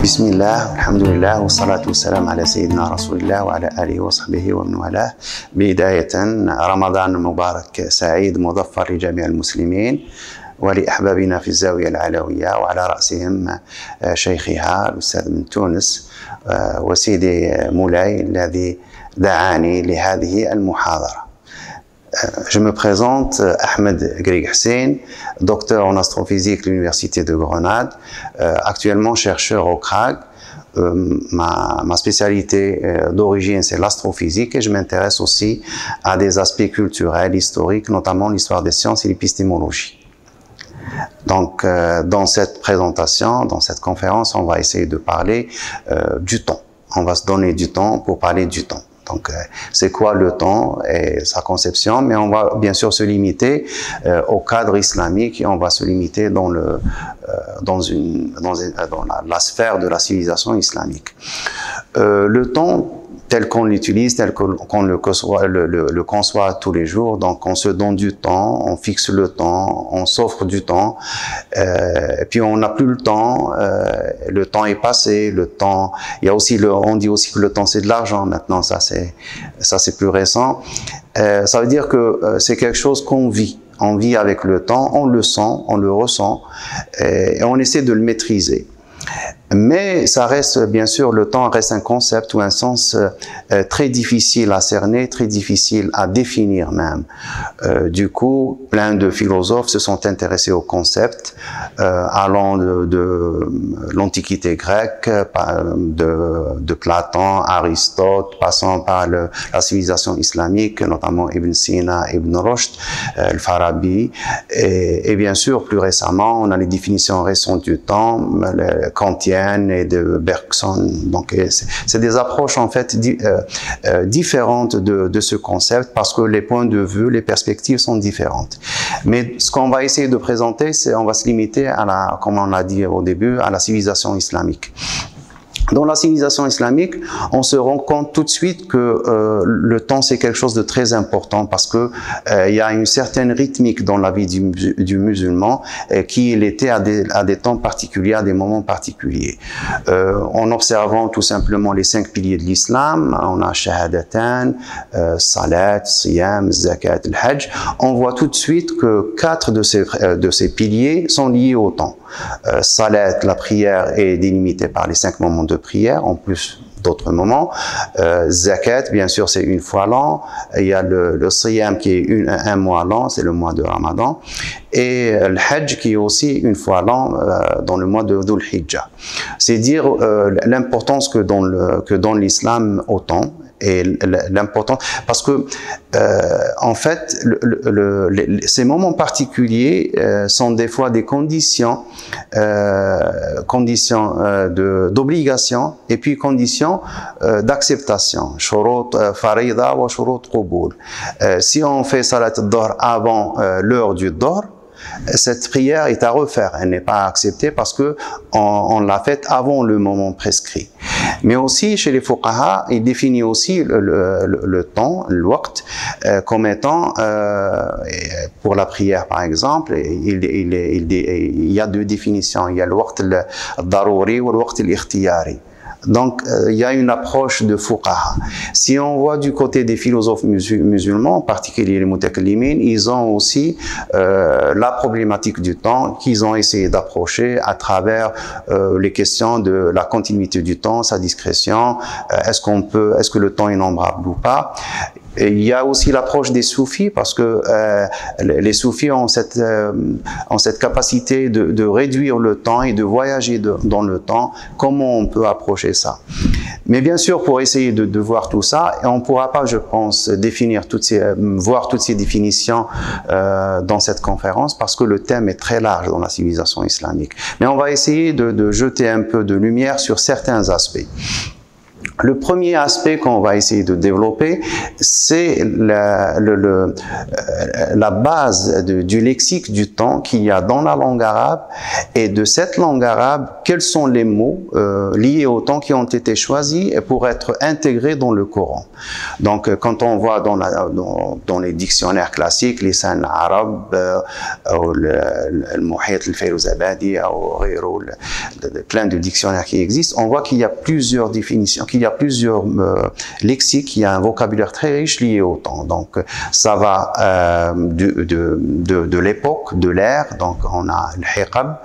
بسم الله والحمد لله والصلاة والسلام على سيدنا رسول الله وعلى آله وصحبه ومن والاه. بداية رمضان مبارك سعيد مظفر لجميع المسلمين ولأحبابنا في الزاوية العلوية وعلى رأسهم شيخها الأستاذ من تونس وسيدي مولاي الذي دعاني لهذه المحاضرة. Je me présente, Ahmed Greg Hussein, docteur en astrophysique à l'Université de Grenade, actuellement chercheur au CRAG. Ma spécialité d'origine, c'est l'astrophysique et je m'intéresse aussi à des aspects culturels, historiques, notamment l'histoire des sciences et l'épistémologie. Donc, dans cette présentation, dans cette conférence, on va essayer de parler du temps. On va se donner du temps pour parler du temps. Donc, c'est quoi le temps et sa conception, mais on va bien sûr se limiter au cadre islamique et on va se limiter dans la sphère de la civilisation islamique. Le temps tel qu'on l'utilise, tel qu'on le conçoit tous les jours, donc on se donne du temps, on fixe le temps, on s'offre du temps, et puis on n'a plus le temps est passé, le temps, il y a aussi on dit aussi que le temps c'est de l'argent maintenant, ça c'est plus récent, ça veut dire que c'est quelque chose qu'on vit. On vit avec le temps, on le sent, on le ressent, et on essaie de le maîtriser. Mais ça reste, bien sûr, le temps reste un concept ou un sens très difficile à cerner, très difficile à définir même. Du coup, plein de philosophes se sont intéressés au concept, allant de l'Antiquité grecque, de Platon, Aristote, passant par la civilisation islamique, notamment Ibn Sina, Ibn Rushd, Al-Farabi, et bien sûr, plus récemment, on a les définitions récentes du temps, kantiennes et de Bergson. Donc, c'est des approches en fait différentes de ce concept parce que les points de vue, les perspectives sont différentes. Mais ce qu'on va essayer de présenter, c'est on va se limiter à comme on l'a dit au début, à la civilisation islamique. Dans la civilisation islamique, on se rend compte tout de suite que le temps c'est quelque chose de très important parce que il y a une certaine rythmique dans la vie du musulman qui était à des temps particuliers, à des moments particuliers. En observant tout simplement les 5 piliers de l'islam, on a shahadatan, salat, siyam, zakat, al-hajj, on voit tout de suite que 4 de ces piliers sont liés au temps. Salat, la prière est délimitée par les 5 moments de prière, en plus d'autres moments. Zakat, bien sûr, c'est une fois l'an. Il y a le siyam qui est un mois l'an, c'est le mois de Ramadan. Et le hajj qui est aussi une fois l'an dans le mois de Dhul Hijjah. C'est dire l'importance que donne l'islam au temps. Et l'important, parce que en fait, ces moments particuliers sont des fois des conditions d'obligation et puis conditions d'acceptation. Shurut farida wa shurut qubul. Si on fait salat ad-dhuhr avant l'heure du dhuhr, cette prière est à refaire, elle n'est pas acceptée parce que on l'a faite avant le moment prescrit. Mais aussi chez les fuqaha, il définit aussi le temps, le waqt, comme étant pour la prière par exemple, il y a 2 définitions, il y a le waqt al-daruri ou le waqt al-ikhtiyari. Donc, il y a une approche de fuqaha. Si on voit du côté des philosophes musulmans, en particulier les mutakallimin, ils ont aussi la problématique du temps qu'ils ont essayé d'approcher à travers les questions de la continuité du temps, sa discrétion, est-ce que le temps est nombrable ou pas. Et il y a aussi l'approche des soufis parce que les soufis ont cette capacité de réduire le temps et de voyager dans le temps. Comment on peut approcher ça? Mais bien sûr, pour essayer de voir tout ça, on ne pourra pas, je pense, voir toutes ces définitions dans cette conférence parce que le thème est très large dans la civilisation islamique. Mais on va essayer de jeter un peu de lumière sur certains aspects. Le premier aspect qu'on va essayer de développer, c'est la base du lexique du temps qu'il y a dans la langue arabe, et de cette langue arabe, quels sont les mots liés au temps qui ont été choisis pour être intégrés dans le Coran. Donc, quand on voit dans les dictionnaires classiques, les Lisan Arab, ou le Muhit al-Fayruzabadi, ou plein de dictionnaires qui existent, on voit qu'il y a plusieurs définitions, qu'il y a plusieurs lexiques, il y a un vocabulaire très riche lié au temps. Donc, ça va de l'époque, de l'ère. Donc, on a le hiqab,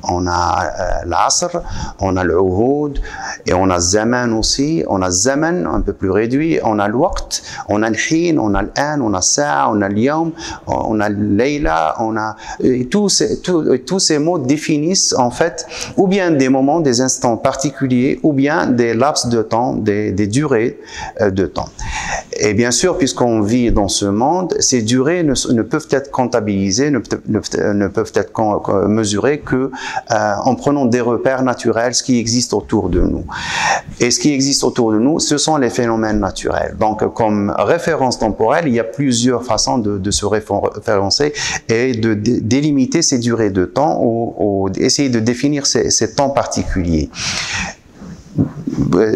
on a l'asr, on a le uhud, et on a zaman aussi, on a zaman un peu plus réduit, on a l'waqt, on a le hin, on a l'an, on a sa'a, on a l'yawm, on a l'layla, on a tous ces mots définissent en fait ou bien des moments, des instants particuliers, ou bien des laps de temps, des durées de temps. Et bien sûr, puisqu'on vit dans ce monde, ces durées ne peuvent être comptabilisées, ne peuvent être mesurées que en prenant des repères naturels, ce qui existe autour de nous. Et ce qui existe autour de nous, ce sont les phénomènes naturels. Donc, comme référence temporelle, il y a plusieurs façons de se référencer et de délimiter ces durées de temps ou essayer de définir ces temps particuliers.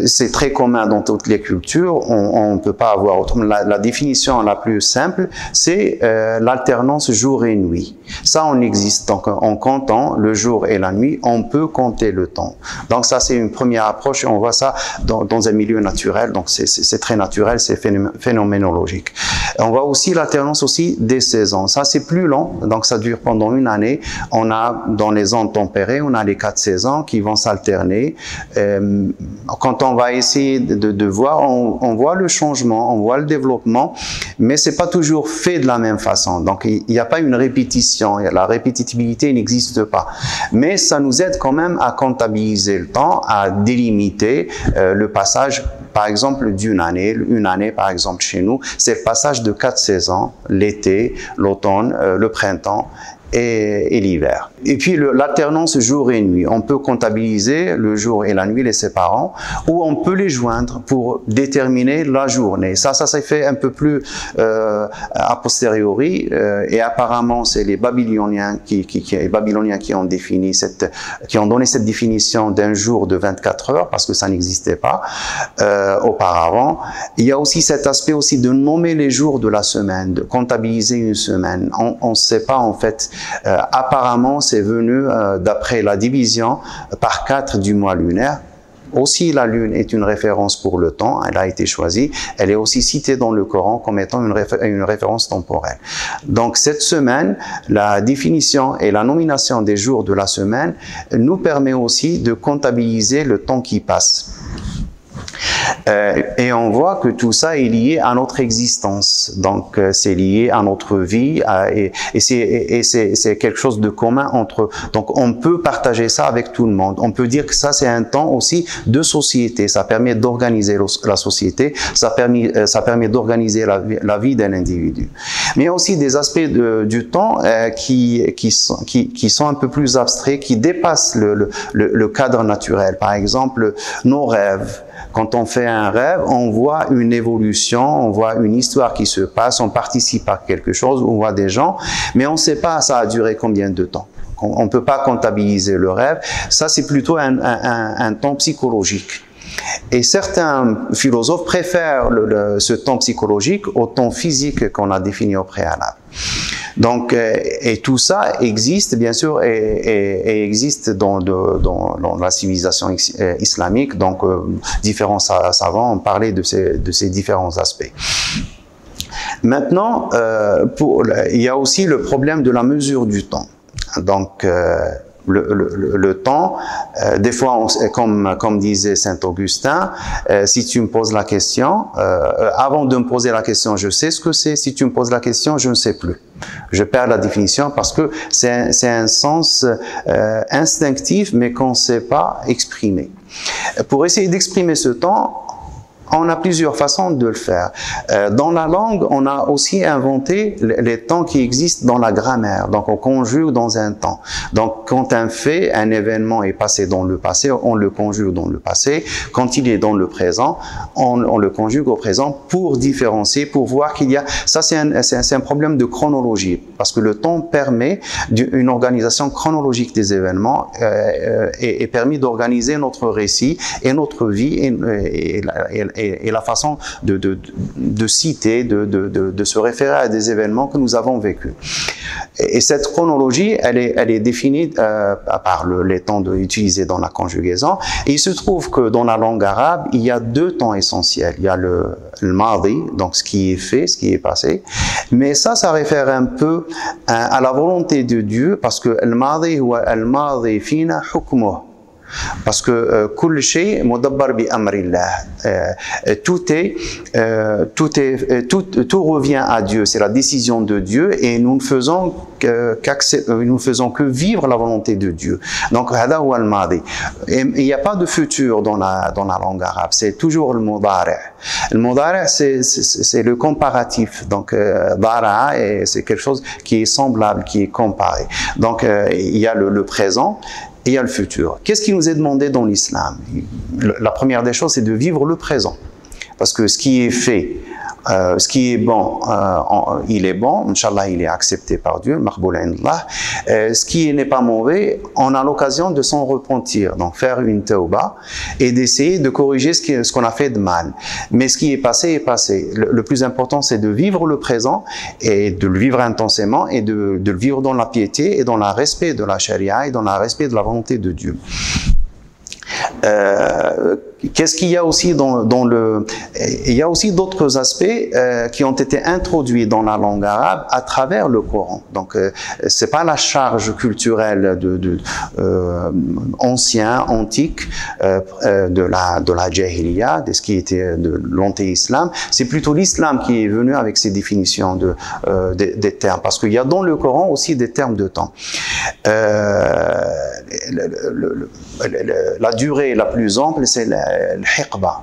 C'est très commun dans toutes les cultures, on ne peut pas avoir autrement. La définition la plus simple, c'est l'alternance jour et nuit. Ça, on existe. Donc, en comptant le jour et la nuit, on peut compter le temps. Donc, ça, c'est une première approche et on voit ça dans un milieu naturel. Donc, c'est très naturel, c'est phénoménologique. On voit aussi l'alternance aussi des saisons. Ça, c'est plus long, donc ça dure pendant une année. On a, dans les zones tempérées, on a les 4 saisons qui vont s'alterner. Quand on va essayer de voir, on voit le changement, on voit le développement, mais c'est pas toujours fait de la même façon. Donc, il n'y a pas une répétition, la répétitivité n'existe pas. Mais ça nous aide quand même à comptabiliser le temps, à délimiter le passage, par exemple, d'une année. Une année, par exemple, chez nous, c'est le passage de 4 saisons, l'été, l'automne, le printemps et l'hiver. Et puis l'alternance jour et nuit. On peut comptabiliser le jour et la nuit, les séparant, ou on peut les joindre pour déterminer la journée. Ça s'est fait un peu plus a posteriori, et apparemment c'est les Babyloniens qui ont défini qui ont donné cette définition d'un jour de 24 heures, parce que ça n'existait pas auparavant. Il y a aussi cet aspect aussi de nommer les jours de la semaine, de comptabiliser une semaine. On ne sait pas en fait. Apparemment, c'est venu d'après la division par 4 du mois lunaire. Aussi, la lune est une référence pour le temps, elle a été choisie. Elle est aussi citée dans le Coran comme étant une référence temporelle. Donc, cette semaine, la définition et la nomination des jours de la semaine nous permet aussi de comptabiliser le temps qui passe. Et on voit que tout ça est lié à notre existence, donc c'est lié à notre vie, et c'est quelque chose de commun entre. Donc on peut partager ça avec tout le monde. On peut dire que ça c'est un temps aussi de société. Ça permet d'organiser la société, ça permet d'organiser la vie d'un individu. Mais il y a aussi des aspects du temps qui sont un peu plus abstraits, qui dépassent le cadre naturel. Par exemple, nos rêves. Quand on fait un rêve, on voit une évolution, on voit une histoire qui se passe, on participe à quelque chose, on voit des gens, mais on ne sait pas ça a duré combien de temps. On ne peut pas comptabiliser le rêve. Ça, c'est plutôt un temps psychologique. Et certains philosophes préfèrent ce temps psychologique au temps physique qu'on a défini au préalable. Donc, et tout ça existe, bien sûr, et existe dans la civilisation islamique. Donc, différents savants ont parlé de ces différents aspects. Maintenant, il y a aussi le problème de la mesure du temps. Donc, le temps, des fois, comme disait Saint-Augustin, si tu me poses la question, avant de me poser la question, je sais ce que c'est. Si tu me poses la question, je ne sais plus. Je perds la définition parce que c'est un sens instinctif, mais qu'on ne sait pas exprimer. Pour essayer d'exprimer ce temps, On a plusieurs façons de le faire. Dans la langue, on a aussi inventé les temps qui existent dans la grammaire. Donc, on conjugue dans un temps. Donc, quand un fait, un événement est passé dans le passé, on le conjugue dans le passé. Quand il est dans le présent, on le conjugue au présent pour différencier, pour voir qu'il y a... Ça, c'est un problème de chronologie, parce que le temps permet une organisation chronologique des événements et permet d'organiser notre récit et notre vie et la façon de citer, de se référer à des événements que nous avons vécus. Et cette chronologie, elle est définie par les temps utilisés dans la conjugaison. Et il se trouve que dans la langue arabe, il y a deux temps essentiels. Il y a le madi, donc ce qui est fait, ce qui est passé. Mais ça réfère un peu à la volonté de Dieu, parce que le madi huwa al-madi fina hukmuh. Parce que كل شيء مدبر بأمر الله. Tout revient à Dieu, c'est la décision de Dieu, et nous ne faisons que vivre la volonté de Dieu. Donc هذا هو الماضي. Il n'y a pas de futur dans la langue arabe, c'est toujours le mudari'. Le mudari' c'est le comparatif. Donc dara, c'est quelque chose qui est semblable, qui est comparé. Donc il y a le présent et il y a le futur. Qu'est-ce qui nous est demandé dans l'islam? La première des choses, c'est de vivre le présent. Parce que ce qui est fait, ce qui est bon, il est bon, Inch'Allah, il est accepté par Dieu, Maqboul indallah. Ce qui n'est pas mauvais, on a l'occasion de s'en repentir, donc faire une tauba et d'essayer de corriger ce qu'on a fait de mal. Mais ce qui est passé est passé. Le plus important, c'est de vivre le présent et de le vivre intensément et de le vivre dans la piété et dans le respect de la charia et dans le respect de la volonté de Dieu. Qu'est-ce qu'il y a aussi il y a aussi d'autres aspects qui ont été introduits dans la langue arabe à travers le Coran. Donc, c'est pas la charge culturelle antique de la jahiliya, de ce qui était de l'anté-islam. C'est plutôt l'islam qui est venu avec ses définitions des termes, parce qu'il y a dans le Coran aussi des termes de temps. La durée la plus ample, c'est le hiqba,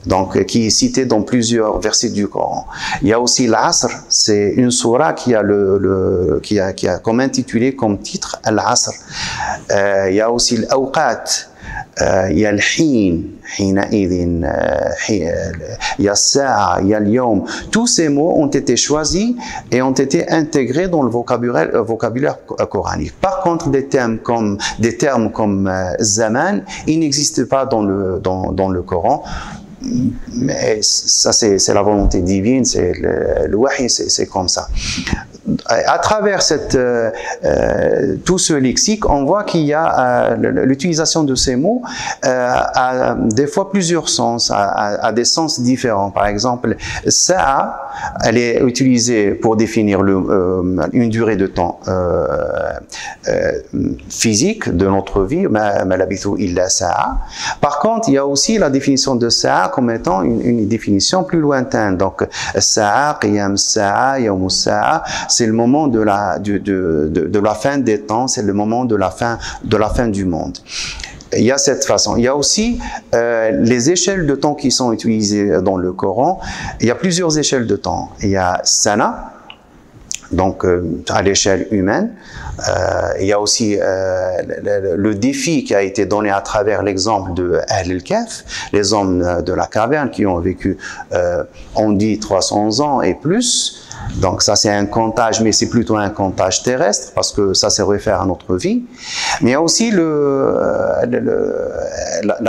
donc qui est cité dans plusieurs versets du Coran. Il y a aussi l'Asr, c'est une sourate qui a comme intitulé comme titre Al-Asr. Il y a aussi l'Awqat, il y a l'Hin, il y a Sa'a, il y a l'Yawm. Tous ces mots ont été choisis et ont été intégrés dans le vocabulaire coranique. Par contre, des termes comme Zaman, ils n'existent pas dans le Coran. Mais ça, c'est la volonté divine, c'est le wahi, c'est comme ça. À travers tout ce lexique, on voit qu'il y a l'utilisation de ces mots a des fois plusieurs sens, à des sens différents. Par exemple, sa'a, elle est utilisée pour définir une durée de temps physique de notre vie, ma labithu illa sa'a. Par contre, il y a aussi la définition de sa'a comme étant une définition plus lointaine. Donc, sa'a, qiyam sa'a, yawm sa'a, c'est le moment de la fin des temps, c'est le moment de la fin du monde. Il y a cette façon. Il y a aussi les échelles de temps qui sont utilisées dans le Coran. Il y a plusieurs échelles de temps. Il y a sana, donc à l'échelle humaine. Il y a aussi le défi qui a été donné à travers l'exemple de Ahl al-Kahf, les hommes de la caverne qui ont vécu, on dit 300 ans et plus. Donc ça c'est un comptage, mais c'est plutôt un comptage terrestre parce que ça se réfère à notre vie. Mais il y a aussi la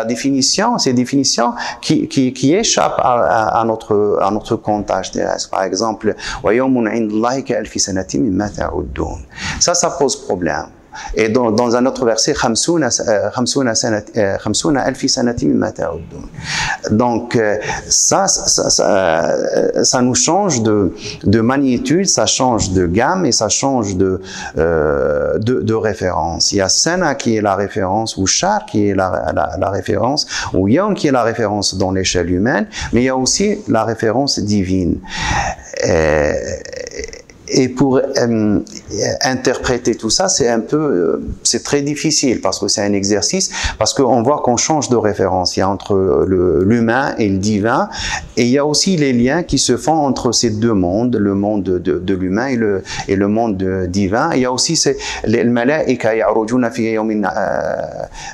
définition, ces définitions qui échappent à notre comptage terrestre. Par exemple, ça pose problème. Et dans un autre verset, donc ça nous change de magnitude, ça change de gamme et ça change de référence. Il y a Sana qui est la référence, ou Shar qui est la référence, ou Yom qui est la référence dans l'échelle humaine, mais il y a aussi la référence divine. Et pour interpréter tout ça, c'est très difficile parce que c'est un exercice, parce qu'on voit qu'on change de référence. Il y a entre l'humain et le divin, et il y a aussi les liens qui se font entre ces deux mondes, le monde de l'humain et le monde divin. Il y a aussi les malaïka ya'rujuna fi yawmin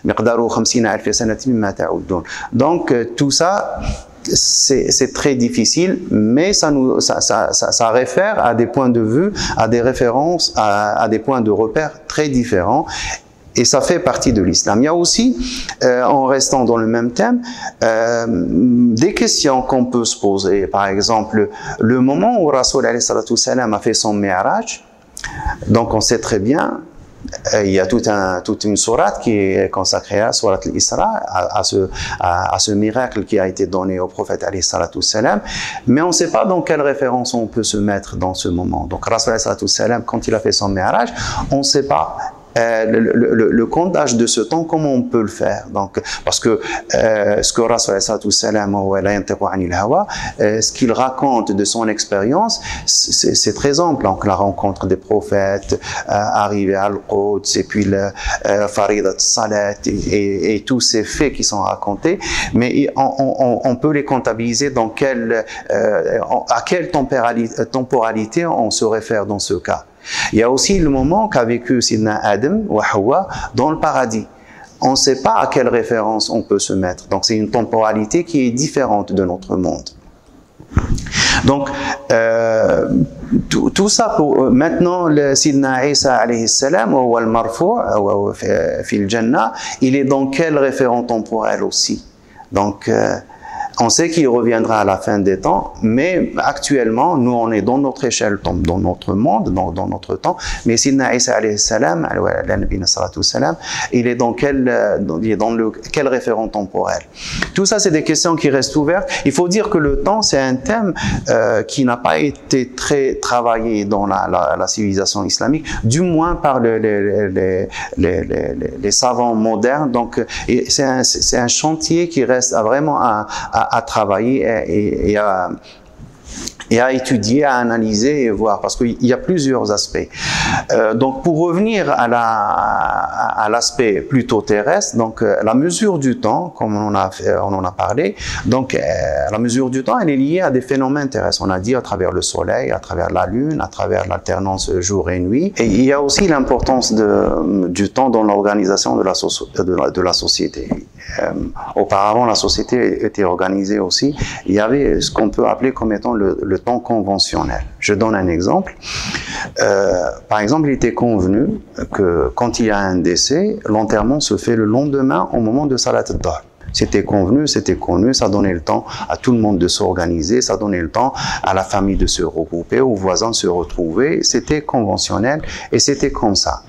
miqdaru 50,000 sanatin mimma ta'udun. Donc tout ça, c'est très difficile, mais ça réfère à des points de vue, à des références, à des points de repère très différents. Et ça fait partie de l'islam. Il y a aussi, en restant dans le même thème, des questions qu'on peut se poser. Par exemple, le moment où Rasoul alayhi salatu salam a fait son mi'raj, donc on sait très bien, il y a toute une sourate qui est consacrée à sourate al-Isra, à ce miracle qui a été donné au prophète alayhi salatu salam, mais on ne sait pas dans quelle référence on peut se mettre dans ce moment. Donc Rasoul alayhi salatu salam, quand il a fait son mi'raj, on ne sait pas le comptage de ce temps, comment on peut le faire. Donc, parce que ce que Rasul ce qu'il raconte de son expérience, c'est très ample. Donc la rencontre des prophètes, arriver à Al-Quds, et puis le Faridat Salat, et tous ces faits qui sont racontés, mais on peut les comptabiliser dans à quelle temporalité on se réfère dans ce cas. Il y a aussi le moment qu'a vécu Sidna Adam ou Hawa dans le paradis. On ne sait pas à quelle référence on peut se mettre. Donc c'est une temporalité qui est différente de notre monde. Donc tout ça pour maintenant le Sidna Isa alayhi salam ou al-marfou' ou fil jannah, il est dans quel référent temporel aussi. Donc on sait qu'il reviendra à la fin des temps, mais actuellement, nous, on est dans notre échelle, dans notre monde, dans notre temps. Mais Sidna Isa alayhi salam, il est dans quel référent temporel? Tout ça, c'est des questions qui restent ouvertes. Il faut dire que le temps, c'est un thème qui n'a pas été très travaillé dans la civilisation islamique, du moins par les savants modernes. Donc, c'est un chantier qui reste vraiment à travailler et à étudier, à analyser et voir, parce qu'il y a plusieurs aspects. Donc pour revenir à l'aspect plutôt terrestre, donc la mesure du temps, comme on en a parlé, donc la mesure du temps, elle est liée à des phénomènes terrestres. On a dit à travers le soleil, à travers la lune, à travers l'alternance jour et nuit. Et il y a aussi l'importance du temps dans l'organisation de la société. Auparavant, la société était organisée aussi. Il y avait ce qu'on peut appeler comme étant le temps conventionnel. Je donne un exemple. Par exemple, il était convenu que quand il y a un décès, l'enterrement se fait le lendemain au moment de Salat al-Dahr. C'était convenu, c'était connu, ça donnait le temps à tout le monde de s'organiser, ça donnait le temps à la famille de se regrouper, aux voisins de se retrouver. C'était conventionnel et c'était comme ça.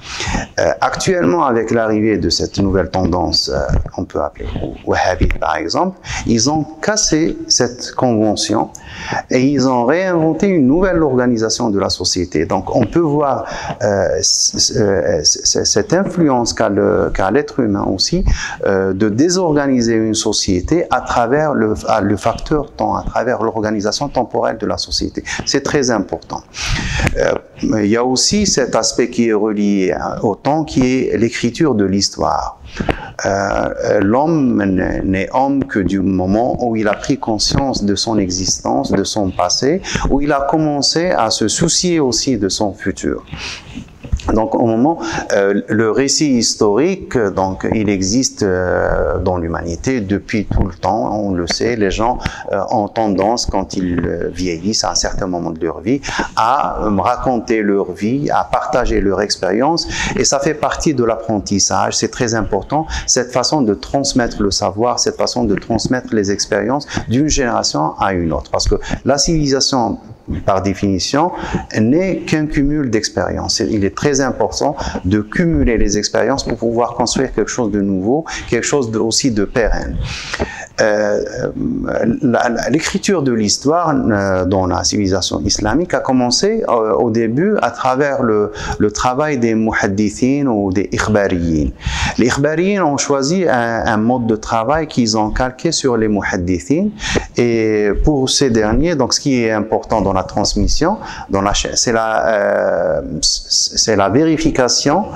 Actuellement, avec l'arrivée de cette nouvelle tendance, on peut appeler wahhabite par exemple, ils ont cassé cette convention et ils ont réinventé une nouvelle organisation de la société. Donc on peut voir cette influence qu'a l'être humain aussi de désorganiser une société à travers le facteur temps, à travers l'organisation temporelle de la société. C'est très important. Il y a aussi cet aspect qui est relié au temps, qui est l'écriture de l'histoire. L'homme n'est homme que du moment où il a pris conscience de son existence, de son passé, où il a commencé à se soucier aussi de son futur. Donc au moment, le récit historique, donc il existe dans l'humanité depuis tout le temps, on le sait, les gens ont tendance, quand ils vieillissent à un certain moment de leur vie, à raconter leur vie, à partager leur expérience, et ça fait partie de l'apprentissage, c'est très important, cette façon de transmettre le savoir, cette façon de transmettre les expériences d'une génération à une autre, parce que la civilisation, par définition, n'est qu'un cumul d'expériences. Il est très important de cumuler les expériences pour pouvoir construire quelque chose de nouveau, quelque chose aussi de pérenne. l'écriture de l'histoire dans la civilisation islamique a commencé au début à travers le travail des muhaddithin ou des ikhbariyin. Les ikhbariyin ont choisi un mode de travail qu'ils ont calqué sur les muhaddithin, et pour ces derniers, donc ce qui est important dans la transmission, c'est la vérification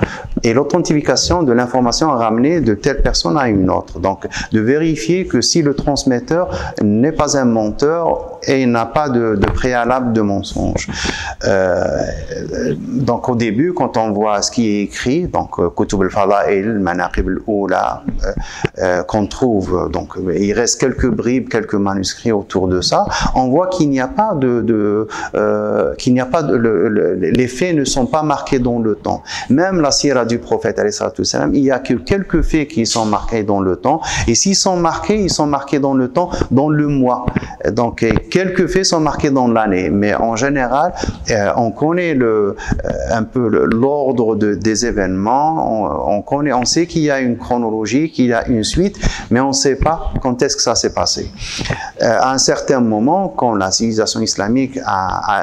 et l'authentification de l'information ramenée de telle personne à une autre. Donc, de vérifier que si le transmetteur n'est pas un menteur et n'a pas de préalable de mensonge. Donc, au début, quand on voit ce qui est écrit, donc Kutub al-Fada'il, Manaqib al-Oula, qu'on trouve, donc il reste quelques bribes, quelques manuscrits autour de ça, on voit qu'il n'y a pas les faits ne sont pas marqués dans le temps. Même la sira du prophète, il n'y a que quelques faits qui sont marqués dans le temps, et s'ils sont marqués, ils sont marqués dans le temps, dans le mois. Donc, quelques faits sont marqués dans l'année, mais en général, on connaît un peu l'ordre des événements, on sait qu'il y a une chronologie, qu'il y a une suite, mais on ne sait pas quand est-ce que ça s'est passé. À un certain moment, quand la civilisation islamique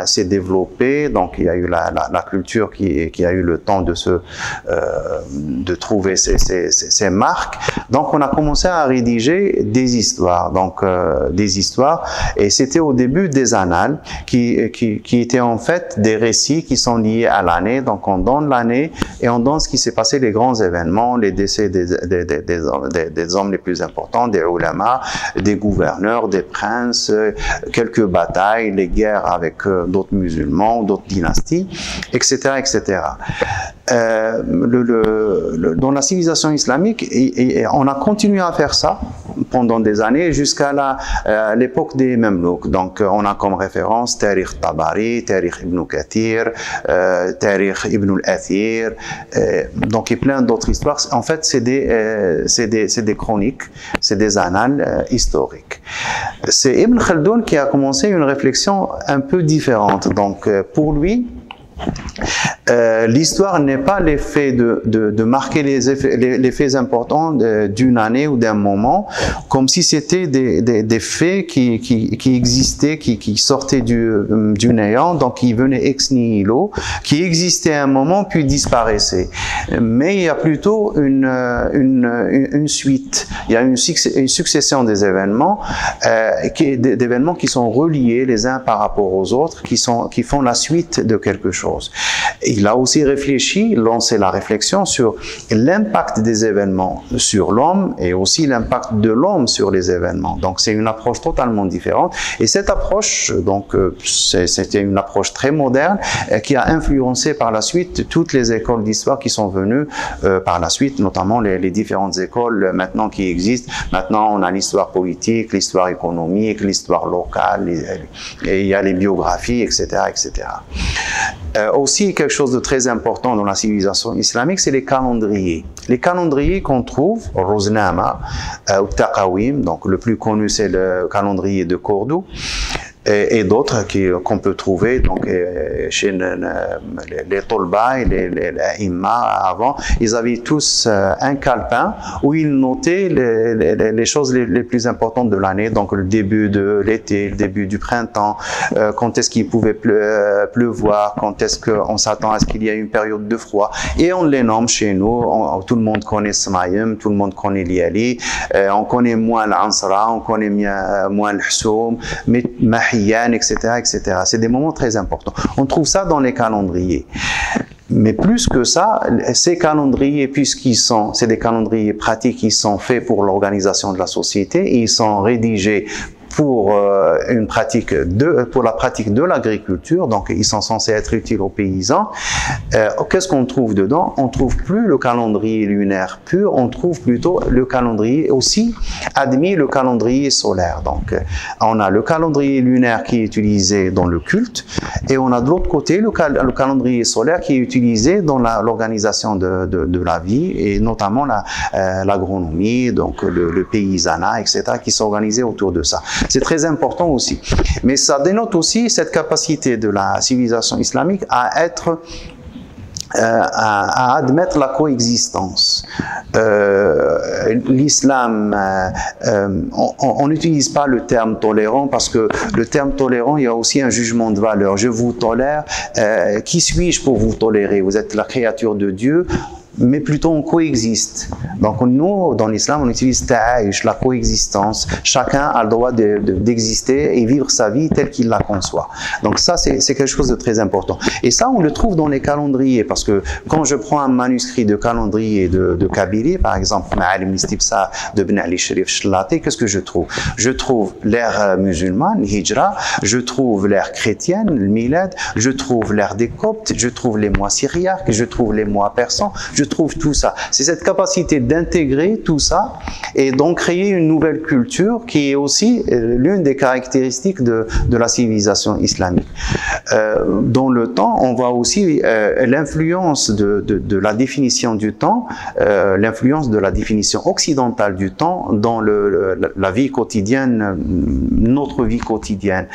s'est développée, donc il y a eu la culture qui a eu le temps de trouver ces marques, donc on a commencé à rédiger des histoires, et c'était au début des annales qui étaient en fait des récits qui sont liés à l'année. Donc on donne l'année et on donne ce qui s'est passé, les grands événements, les décès des hommes les plus importants, des ulama, des gouverneurs, des princes, quelques batailles, les guerres avec d'autres musulmans, d'autres dynasties, etc., etc. Dans la civilisation islamique, on a continué à faire ça pendant des années jusqu'à l'époque des Mamlouks. Donc, on a comme référence Tarikh Tabari, Tarikh Ibn Kathir, Tarikh Ibn al-Athir, donc il y a plein d'autres histoires. En fait, c'est des chroniques, c'est des annales historiques. C'est Ibn Khaldoun qui a commencé une réflexion un peu différente. Donc, pour lui, l'histoire n'est pas l'effet de marquer les faits importants d'une année ou d'un moment, comme si c'était des faits qui existaient, qui sortaient du néant, donc qui venaient ex nihilo, qui existaient à un moment puis disparaissaient. Mais il y a plutôt une suite, il y a une succession des événements, d'événements qui sont reliés les uns par rapport aux autres, qui font la suite de quelque chose. Il a aussi réfléchi, lancé la réflexion sur l'impact des événements sur l'homme et aussi l'impact de l'homme sur les événements. Donc c'est une approche totalement différente. Et cette approche, donc c'était une approche très moderne qui a influencé par la suite toutes les écoles d'histoire qui sont venues par la suite, notamment les différentes écoles maintenant qui existent. Maintenant on a l'histoire politique, l'histoire économique, l'histoire locale, et il y a les biographies, etc., etc. Aussi, quelque chose de très important dans la civilisation islamique, c'est les calendriers. Les calendriers qu'on trouve, Roznama, ou Taqawim, donc le plus connu c'est le calendrier de Cordoue, et d'autres qu'on peut trouver donc chez les Tolba et les Imma avant, ils avaient tous un calepin où ils notaient les choses les plus importantes de l'année, donc le début de l'été, le début du printemps, quand est-ce qu'il pouvait pleuvoir, quand est-ce qu'on s'attend à ce qu'il y ait une période de froid, et on les nomme chez nous. Tout le monde connaît Smayim, tout le monde connaît Liali, on connaît moins l'Ansra, on connaît moins l'Hsoum, mais etc., etc. C'est des moments très importants. On trouve ça dans les calendriers. Mais plus que ça, ces calendriers, c'est des calendriers pratiques qui sont faits pour l'organisation de la société, ils sont rédigés pour la pratique de l'agriculture, donc ils sont censés être utiles aux paysans. Qu'est-ce qu'on trouve dedans? On trouve plus le calendrier lunaire pur, on trouve plutôt le calendrier aussi admis, le calendrier solaire. Donc on a le calendrier lunaire qui est utilisé dans le culte, et on a de l'autre côté le calendrier solaire qui est utilisé dans l'organisation de la vie, et notamment l'agronomie, donc le paysanat, etc., qui s'organisait autour de ça. C'est très important aussi. Mais ça dénote aussi cette capacité de la civilisation islamique à être à admettre la coexistence. L'islam, on n'utilise pas le terme tolérant parce que le terme tolérant, il y a aussi un jugement de valeur. Je vous tolère. Qui suis-je pour vous tolérer? Vous êtes la créature de Dieu, mais plutôt on coexiste. Donc nous, dans l'islam, on utilise ta'aïch, la coexistence. Chacun a le droit d'exister et vivre sa vie telle qu'il la conçoit. Donc ça, c'est quelque chose de très important. Et ça, on le trouve dans les calendriers, parce que quand je prends un manuscrit de calendrier de Kabylie, par exemple, Ma'alim Istibsa de Ben Ali Sharif Shlati, qu'est-ce que je trouve? Je trouve l'ère musulmane, Hijra, je trouve l'ère chrétienne, le Milad, je trouve l'ère des Coptes, je trouve les mois syriaques, je trouve les mois persans, je trouve tout ça. C'est cette capacité d'intégrer tout ça et donc créer une nouvelle culture qui est aussi l'une des caractéristiques de la civilisation islamique. Dans le temps, on voit aussi l'influence de la définition du temps, l'influence de la définition occidentale du temps dans la vie quotidienne, notre vie quotidienne.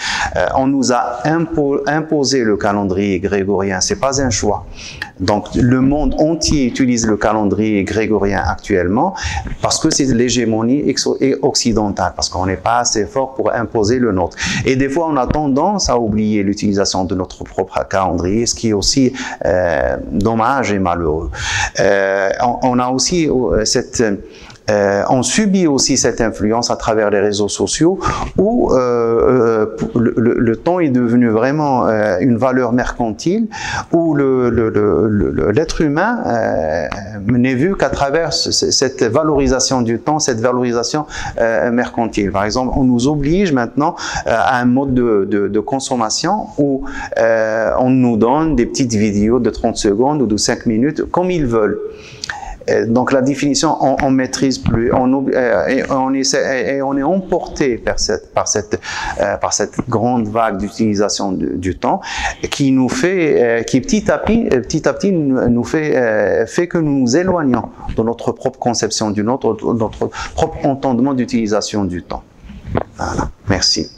On nous a imposé le calendrier grégorien, c'est pas un choix. Donc le monde entier utilise le calendrier grégorien actuellement parce que c'est l'hégémonie occidentale, parce qu'on n'est pas assez fort pour imposer le nôtre. Et des fois, on a tendance à oublier l'utilisation de notre propre calendrier, ce qui est aussi dommage et malheureux. On a aussi on subit aussi cette influence à travers les réseaux sociaux où le temps est devenu vraiment une valeur mercantile, où l'être humain n'est vu qu'à travers cette valorisation du temps, cette valorisation mercantile. Par exemple, on nous oblige maintenant à un mode de consommation où on nous donne des petites vidéos de 30 secondes ou de 5 minutes comme ils veulent. Donc la définition, on maîtrise plus, on est emporté par cette grande vague d'utilisation du temps qui nous fait, qui petit à petit nous fait que nous nous éloignons de notre propre conception notre propre entendement d'utilisation du temps. Voilà. Merci.